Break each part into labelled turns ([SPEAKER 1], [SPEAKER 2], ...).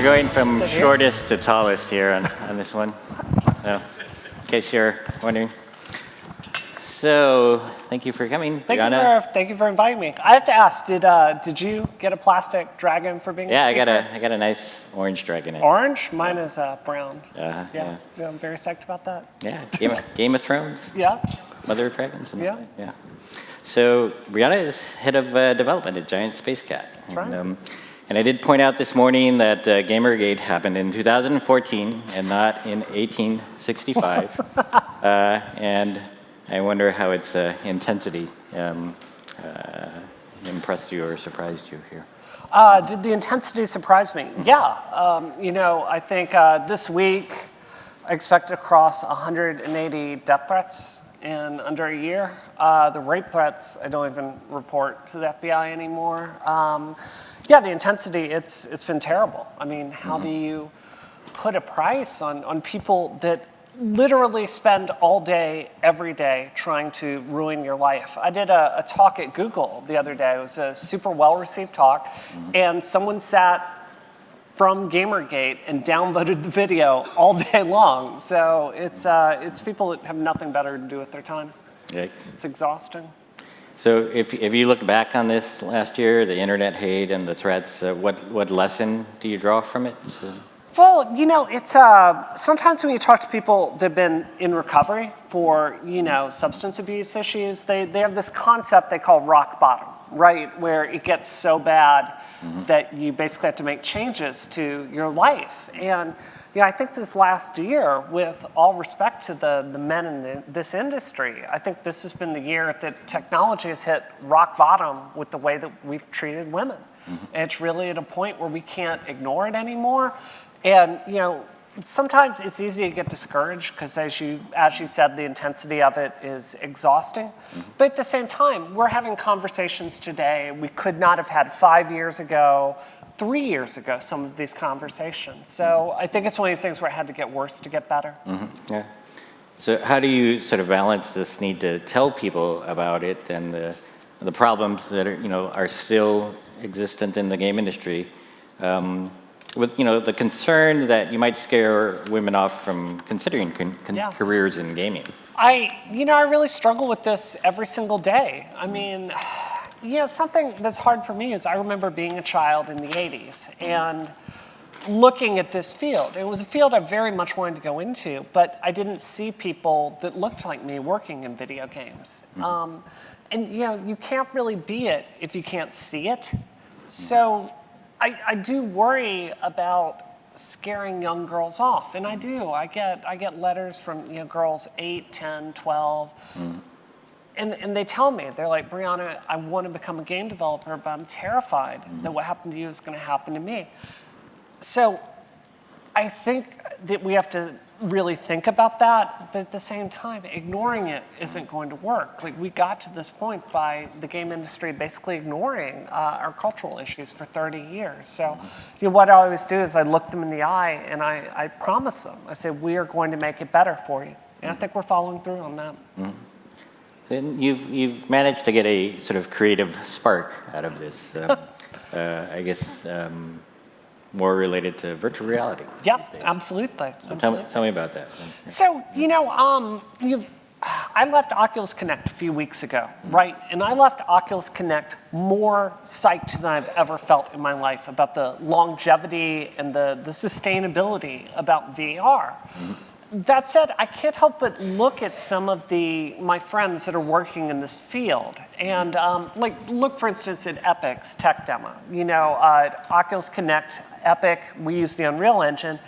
[SPEAKER 1] going from shortest to tallest here on this one, so in case you're wondering. So thank you for coming, Brianna.
[SPEAKER 2] Thank you for inviting me. I have to ask, did you get a plastic dragon for being a speaker?
[SPEAKER 1] Yeah, I got a nice orange dragon.
[SPEAKER 2] Orange? Mine is brown.
[SPEAKER 1] Yeah,
[SPEAKER 2] I'm very psyched about that.
[SPEAKER 1] Yeah, Game of Thrones.
[SPEAKER 2] Yeah.
[SPEAKER 1] Mother of Dragons.
[SPEAKER 2] Yeah.
[SPEAKER 1] So Brianna is head of development at Giant Spacekat.
[SPEAKER 2] That's right.
[SPEAKER 1] And I did point out this morning that Gamergate happened in 2014 and not in 1865. And I wonder how its intensity impressed you or surprised you here.
[SPEAKER 2] Did the intensity surprise me? Yeah. I think this week I expect to cross 180 death threats in under a year. The rape threats I don't even report to the FBI anymore. Yeah, the intensity, it's been terrible. I mean, how do you put a price on people that literally spend all day, every day, trying to ruin your life? I did a talk at Google the other day. It was a super well-received talk, and someone sat from Gamergate and downvoted the video all day long. So it's people that have nothing better to do with their time.
[SPEAKER 1] Yikes.
[SPEAKER 2] It's exhausting.
[SPEAKER 1] So if you look back on this last year, the internet hate and the threats, what lesson do you draw from it?
[SPEAKER 2] Well, it's sometimes when you talk to people that have been in recovery for, substance abuse issues, they have this concept they call rock bottom, right? Where it gets so bad that you basically have to make changes to your life. And I think this last year, with all respect to the men in this industry, I think this has been the year that technology has hit rock bottom with the way that we've treated women. And it's really at a point where we can't ignore it anymore. And, sometimes it's easy to get discouraged because, as you said, the intensity of it is exhausting. But at the same time, we're having conversations today we could not have had 5 years ago, 3 years ago, some of these conversations. So I think it's one of these things where it had to get worse to get better.
[SPEAKER 1] Yeah. So how do you sort of balance this need to tell people about it and the problems that are still existent in the game industry? With the concern that you might scare women off from considering careers in gaming.
[SPEAKER 2] I really struggle with this every single day. I mean, something that's hard for me is I remember being a child in the 80s and looking at this field. It was a field I very much wanted to go into, but I didn't see people that looked like me working in video games. And you can't really be it if you can't see it. So I do worry about scaring young girls off, and I do. I get letters from girls 8, 10, 12, and they tell me, they're like, Brianna, I want to become a game developer, but I'm terrified that what happened to you is going to happen to me. So I think that we have to really think about that, but at the same time, ignoring it isn't going to work. Like, we got to this point by the game industry basically ignoring our cultural issues for 30 years. So what I always do is I look them in the eye and I promise them. I say, we are going to make it better for you. And I think we're following through on that.
[SPEAKER 1] And you've managed to get a sort of creative spark out of this, I guess, more related to virtual reality.
[SPEAKER 2] Yeah, absolutely.
[SPEAKER 1] So tell me about that.
[SPEAKER 2] So, I left Oculus Connect a few weeks ago, right? And I left Oculus Connect more psyched than I've ever felt in my life about the longevity and the sustainability about VR. That said, I can't help but look at some of my friends that are working in this field. And look, for instance, at Epic's tech demo. At Oculus Connect, Epic, we use the Unreal Engine.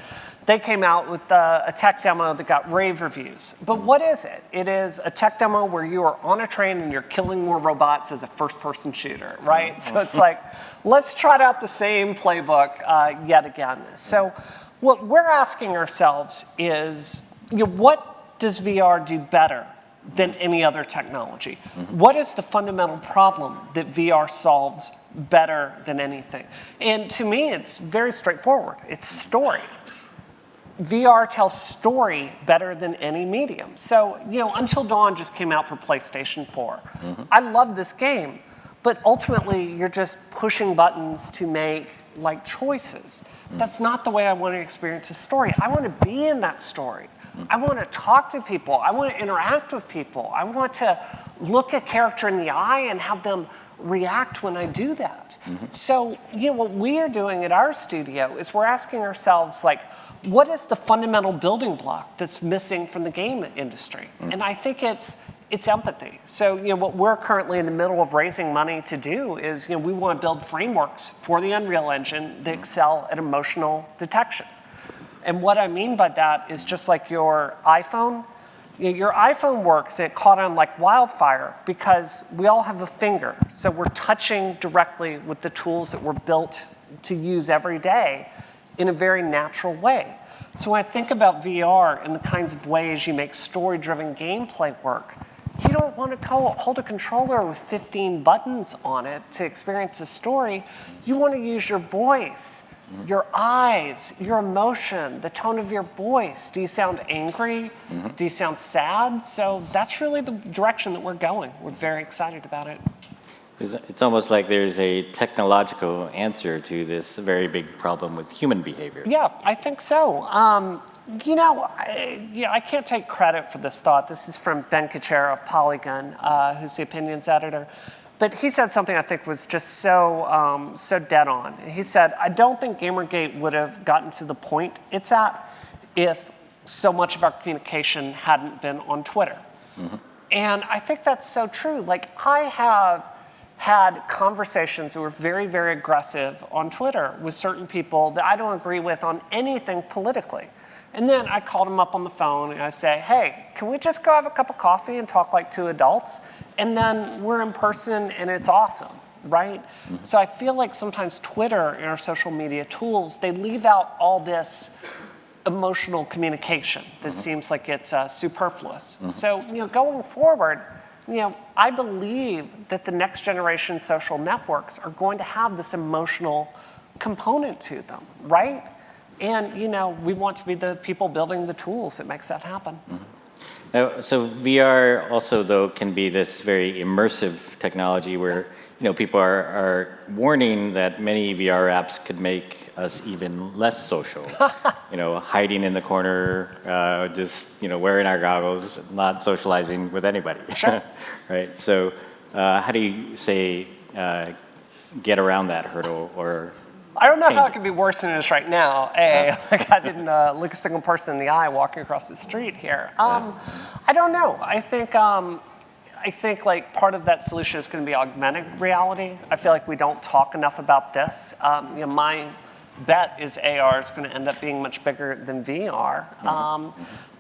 [SPEAKER 2] They came out with a tech demo that got rave reviews. But what is it? It is a tech demo where you are on a train and you're killing more robots as a first-person shooter, right? So it's like, let's try out the same playbook yet again. So what we're asking ourselves is, what does VR do better than any other technology? What is the fundamental problem that VR solves better than anything? And to me, it's very straightforward. It's story. VR tells story better than any medium. So, Until Dawn just came out for PlayStation 4. I love this game, but ultimately you're just pushing buttons to make like choices. That's not the way I want to experience a story. I want to be in that story. I want to talk to people. I want to interact with people. I want to look a character in the eye and have them react when I do that. So, what we are doing at our studio is we're asking ourselves, like, what is the fundamental building block that's missing from the game industry? And I think it's empathy. So, what we're currently in the middle of raising money to do is, we want to build frameworks for the Unreal Engine that excel at emotional detection. And what I mean by that is just like your iPhone. Your iPhone works and it caught on like wildfire because we all have a finger. So we're touching directly with the tools that we're built to use every day in a very natural way. So when I think about VR and the kinds of ways you make story-driven gameplay work, you don't want to hold a controller with 15 buttons on it to experience a story. You want to use your voice, your eyes, your emotion, the tone of your voice. Do you sound angry? Do you sound sad? So that's really the direction that we're going. We're very excited about it.
[SPEAKER 1] It's almost like there's a technological answer to this very big problem with human behavior.
[SPEAKER 2] Yeah, I think so. I can't take credit for this thought. This is from Ben Kuchera of Polygon, who's the opinions editor. But he said something I think was just so dead on. He said, I don't think Gamergate would have gotten to the point it's at if so much of our communication hadn't been on Twitter. And I think that's so true. Like, I have had conversations that were very, very aggressive on Twitter with certain people that I don't agree with on anything politically. And then I called them up on the phone and I say, hey, can we just go have a cup of coffee and talk like two adults? And then we're in person and it's awesome, right? So I feel like sometimes Twitter and our social media tools, they leave out all this emotional communication that seems like it's superfluous. So, going forward, I believe that the next generation social networks are going to have this emotional component to them, right? And, we want to be the people building the tools that makes that happen.
[SPEAKER 1] Now, so VR also, though, can be this very immersive technology where, people are warning that many VR apps could make us even less social. Hiding in the corner, just, wearing our goggles, not socializing with anybody.
[SPEAKER 2] Sure.
[SPEAKER 1] Right? So how do you say get around that hurdle or
[SPEAKER 2] I don't know how it could be worse than it is right now. Like I didn't look a single person in the eye walking across the street here. I don't know. I think like part of that solution is going to be augmented reality. I feel like we don't talk enough about this. My bet is AR is going to end up being much bigger than VR.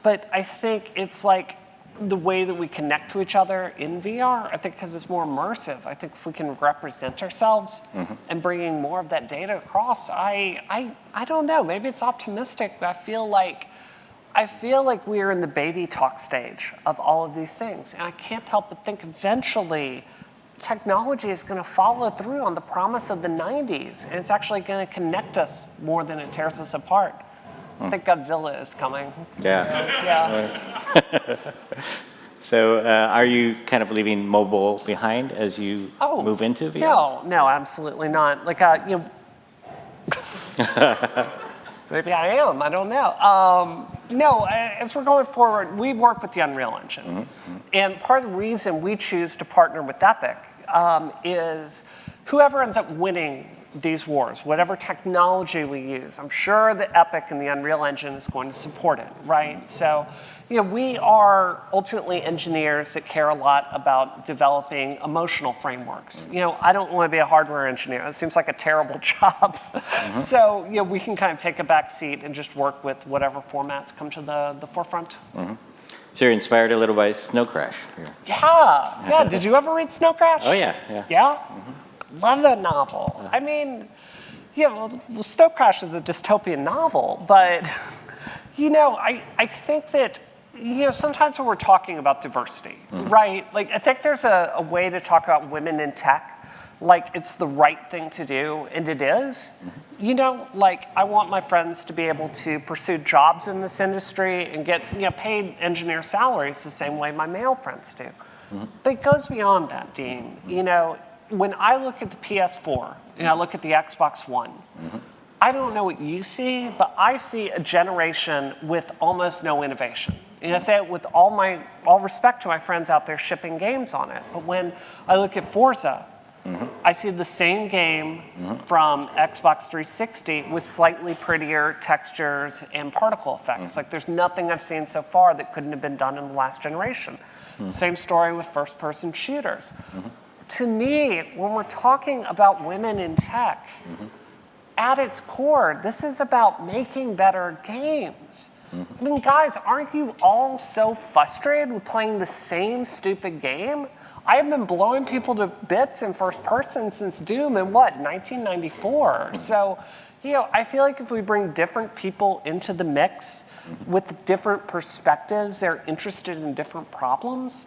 [SPEAKER 2] But I think it's like the way that we connect to each other in VR, I think because it's more immersive, I think if we can represent ourselves and bringing more of that data across, I don't know, maybe it's optimistic, but I feel like we're in the baby talk stage of all of these things. And I can't help but think eventually technology is going to follow through on the promise of the 90s, and it's actually going to connect us more than it tears us apart. I think Godzilla is coming. Yeah.
[SPEAKER 1] So are you kind of leaving mobile behind as you move into VR?
[SPEAKER 2] No, absolutely not. Like, maybe I am, I don't know. No, as we're going forward, we work with the Unreal Engine. And part of the reason we choose to partner with Epic is whoever ends up winning these wars, whatever technology we use, I'm sure the Epic and the Unreal Engine is going to support it, right? So, we are ultimately engineers that care a lot about developing emotional frameworks. I don't want to be a hardware engineer. It seems like a terrible job. So, we can kind of take a back seat and just work with whatever formats come to the forefront.
[SPEAKER 1] So you're inspired a little by Snow Crash.
[SPEAKER 2] Yeah. Did you ever read Snow Crash?
[SPEAKER 1] Oh, yeah.
[SPEAKER 2] Yeah? Love that novel. I mean, Snow Crash is a dystopian novel, but, I think that, sometimes when we're talking about diversity, right? Like, I think there's a way to talk about women in tech, like it's the right thing to do, and it is. Like, I want my friends to be able to pursue jobs in this industry and get, paid engineer salaries the same way my male friends do. But it goes beyond that, Dean. when I look at the PS4 and I look at the Xbox One, I don't know what you see, but I see a generation with almost no innovation. And I say it with all respect to my friends out there shipping games on it. But when I look at Forza, I see the same game from Xbox 360 with slightly prettier textures and particle effects. Like there's nothing I've seen so far that couldn't have been done in the last generation. Same story with first-person shooters. To me, when we're talking about women in tech, at its core, this is about making better games. I mean, guys, aren't you all so frustrated with playing the same stupid game? I have been blowing people to bits in first person since Doom in 1994. So, I feel like if we bring different people into the mix with different perspectives, they're interested in different problems,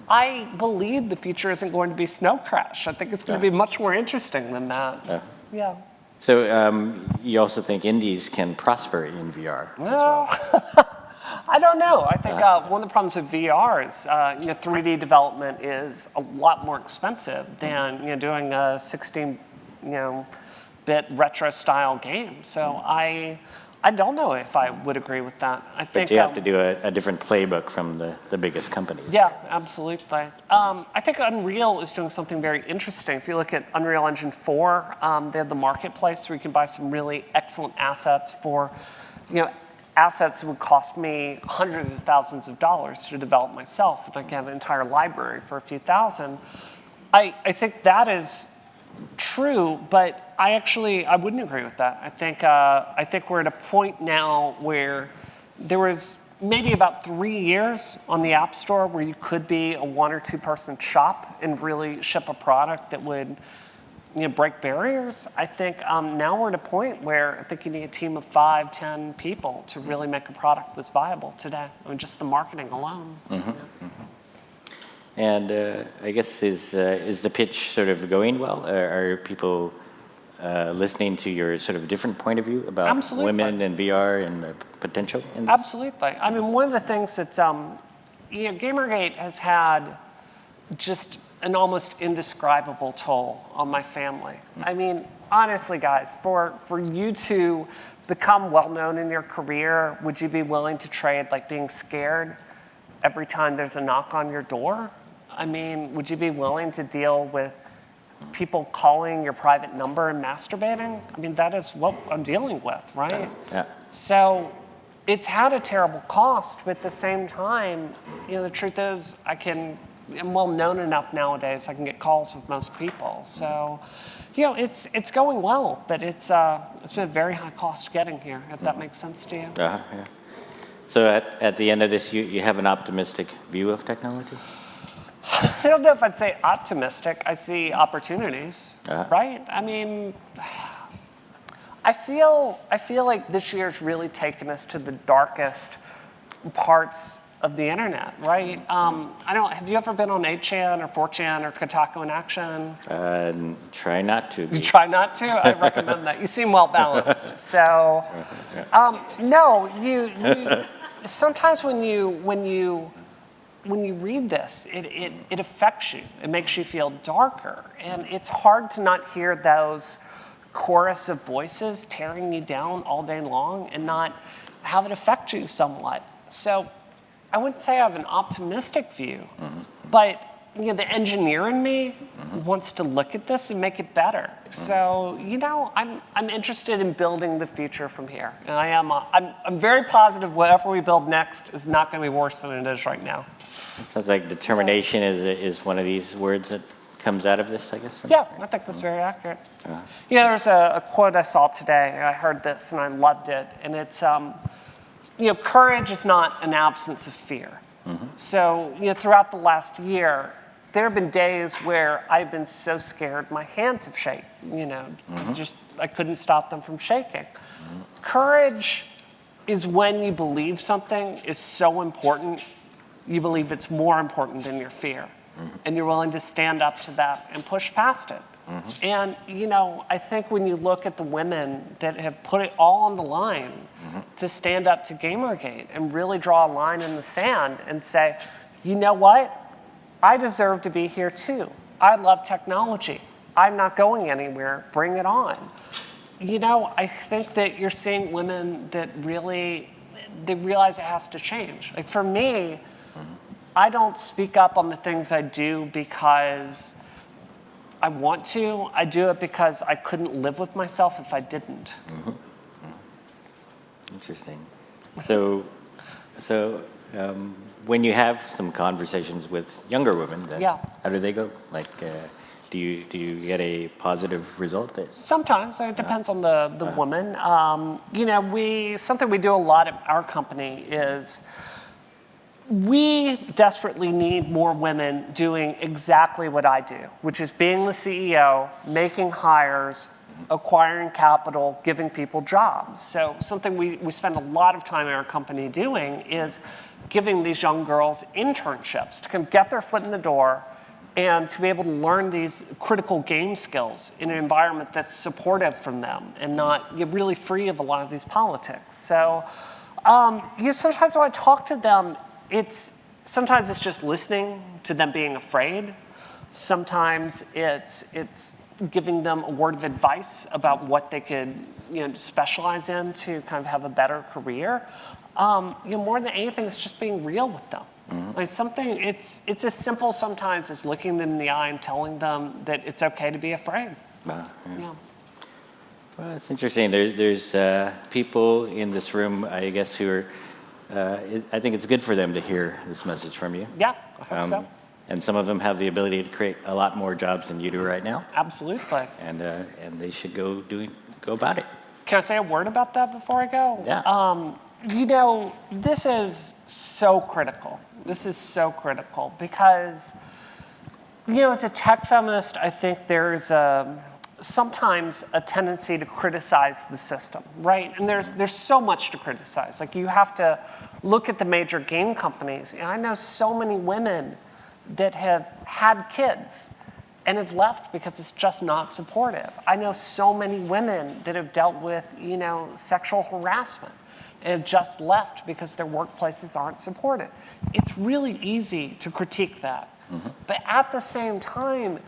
[SPEAKER 2] I believe the future isn't going to be Snow Crash. I think it's going to be much more interesting than that. Yeah.
[SPEAKER 1] So you also think indies can prosper in VR as well?
[SPEAKER 2] I don't know. I think one of the problems with VR is 3D development is a lot more expensive than doing a 16-bit retro style game. So I don't know if I would agree with that. I think
[SPEAKER 1] but you have to do a different playbook from the biggest companies.
[SPEAKER 2] Yeah, absolutely. I think Unreal is doing something very interesting. If you look at Unreal Engine 4, they have the marketplace where you can buy some really excellent assets for, assets that would cost me hundreds of thousands of dollars to develop myself. And I can have an entire library for a few thousand. I think that is true, but I wouldn't agree with that. I think we're at a point now where there was maybe about 3 years on the App Store where you could be a 1 or 2 person shop and really ship a product that would break barriers. I think now we're at a point where I think you need a team of 5, 10 people to really make a product that's viable today. I mean, just the marketing alone.
[SPEAKER 1] And I guess is the pitch sort of going well? Are people listening to your sort of different point of view about women and VR and the potential in this?
[SPEAKER 2] Absolutely. I mean, one of the things that's, Gamergate has had just an almost indescribable toll on my family. I mean, honestly, guys, for you to become well-known in your career, would you be willing to trade like being scared every time there's a knock on your door? I mean, would you be willing to deal with people calling your private number and masturbating? I mean, that is what I'm dealing with, right?
[SPEAKER 1] Yeah.
[SPEAKER 2] So it's had a terrible cost, but at the same time, the truth is I'm well known enough nowadays, I can get calls with most people. So, it's going well, but it's been a very high cost getting here, if that makes sense to you.
[SPEAKER 1] Yeah. So at the end of this, you have an optimistic view of technology?
[SPEAKER 2] I don't know if I'd say optimistic. I see opportunities, right? I mean, I feel like this year's really taken us to the darkest parts of the internet, right? Have you ever been on 8chan or 4chan or Kotaku in action?
[SPEAKER 1] Try not to.
[SPEAKER 2] You try not to? I recommend that. You seem well balanced. So, no, you sometimes when you read this, it affects you. It makes you feel darker. And it's hard to not hear those chorus of voices tearing you down all day long and not have it affect you somewhat. So I wouldn't say I have an optimistic view, but the engineer in me wants to look at this and make it better. So, I'm interested in building the future from here. And I'm very positive whatever we build next is not going to be worse than it is right now.
[SPEAKER 1] It sounds like determination is one of these words that comes out of this, I guess.
[SPEAKER 2] Yeah, I think that's very accurate. There's a quote I saw today. I heard this and I loved it. And it's, courage is not an absence of fear. So, throughout the last year, there have been days where I've been so scared my hands have shaken. I couldn't stop them from shaking. Courage is when you believe something is so important, you believe it's more important than your fear. And you're willing to stand up to that and push past it. And, I think when you look at the women that have put it all on the line to stand up to Gamergate and really draw a line in the sand and say, you know what? I deserve to be here too. I love technology. I'm not going anywhere, bring it on. You know, I think that you're seeing women that really, they realize it has to change. Like for me, I don't speak up on the things I do because I want to. I do it because I couldn't live with myself if I didn't.
[SPEAKER 1] Interesting. So when you have some conversations with younger women, then
[SPEAKER 2] Yeah.
[SPEAKER 1] how do they go? Like, do you get a positive result?
[SPEAKER 2] Sometimes, it depends on the woman. You know, something we do a lot at our company is we desperately need more women doing exactly what I do, which is being the CEO, making hires, acquiring capital, giving people jobs. So something we spend a lot of time in our company doing is giving these young girls internships to kind of get their foot in the door and to be able to learn these critical game skills in an environment that's supportive from them and not really free of a lot of these politics. So sometimes when I talk to them, sometimes it's just listening to them being afraid. Sometimes it's giving them a word of advice about what they could specialize in to kind of have a better career. More than anything, it's just being real with them. Like it's as simple sometimes as looking them in the eye and telling them that it's okay to be afraid.
[SPEAKER 1] Yeah.
[SPEAKER 2] Yeah.
[SPEAKER 1] Well, it's interesting. There's people in this room, I guess, who are, I think it's good for them to hear this message from you.
[SPEAKER 2] Yeah, I hope so.
[SPEAKER 1] And some of them have the ability to create a lot more jobs than you do right now.
[SPEAKER 2] Absolutely.
[SPEAKER 1] And they should go about it.
[SPEAKER 2] Can I say a word about that before I go?
[SPEAKER 1] Yeah.
[SPEAKER 2] This is so critical. This is so critical because, as a tech feminist, I think there's sometimes a tendency to criticize the system, right? And there's so much to criticize. Like you have to look at the major game companies. And I know so many women that have had kids and have left because it's just not supportive. I know so many women that have dealt with, sexual harassment and have just left because their workplaces aren't supportive. It's really easy to critique that. But at the same time,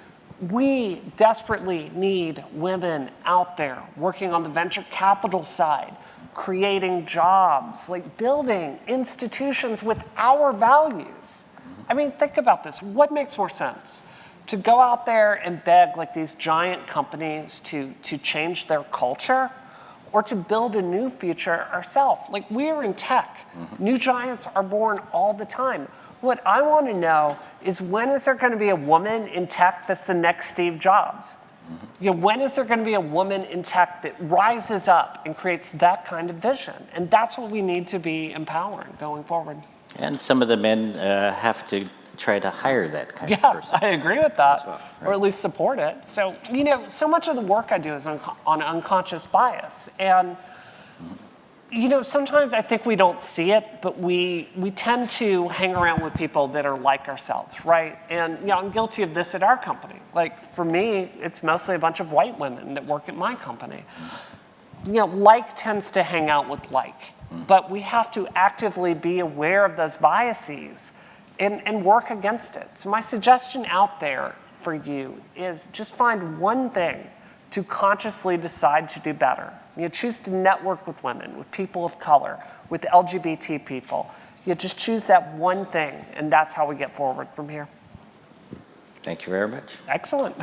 [SPEAKER 2] we desperately need women out there working on the venture capital side, creating jobs, like building institutions with our values. I mean, think about this. What makes more sense? To go out there and beg like these giant companies to change their culture, or to build a new future ourselves? Like we're in tech. New giants are born all the time. What I want to know is when is there going to be a woman in tech that's the next Steve Jobs? When is there going to be a woman in tech that rises up and creates that kind of vision? And that's what we need to be empowering going forward.
[SPEAKER 1] And some of the men have to try to hire that kind of person.
[SPEAKER 2] Yeah, I agree with that,
[SPEAKER 1] well, right.
[SPEAKER 2] or at least support it. So, so much of the work I do is on unconscious bias. And, sometimes I think we don't see it, but we tend to hang around with people that are like ourselves, right? And, I'm guilty of this at our company. Like, for me, it's mostly a bunch of white women that work at my company. Like tends to hang out with like, but we have to actively be aware of those biases and work against it. So my suggestion out there for you is just find one thing to consciously decide to do better. Choose to network with women, with people of color, with LGBT people. Just choose that one thing, and that's how we get forward from here.
[SPEAKER 1] Thank you very much.
[SPEAKER 2] Excellent.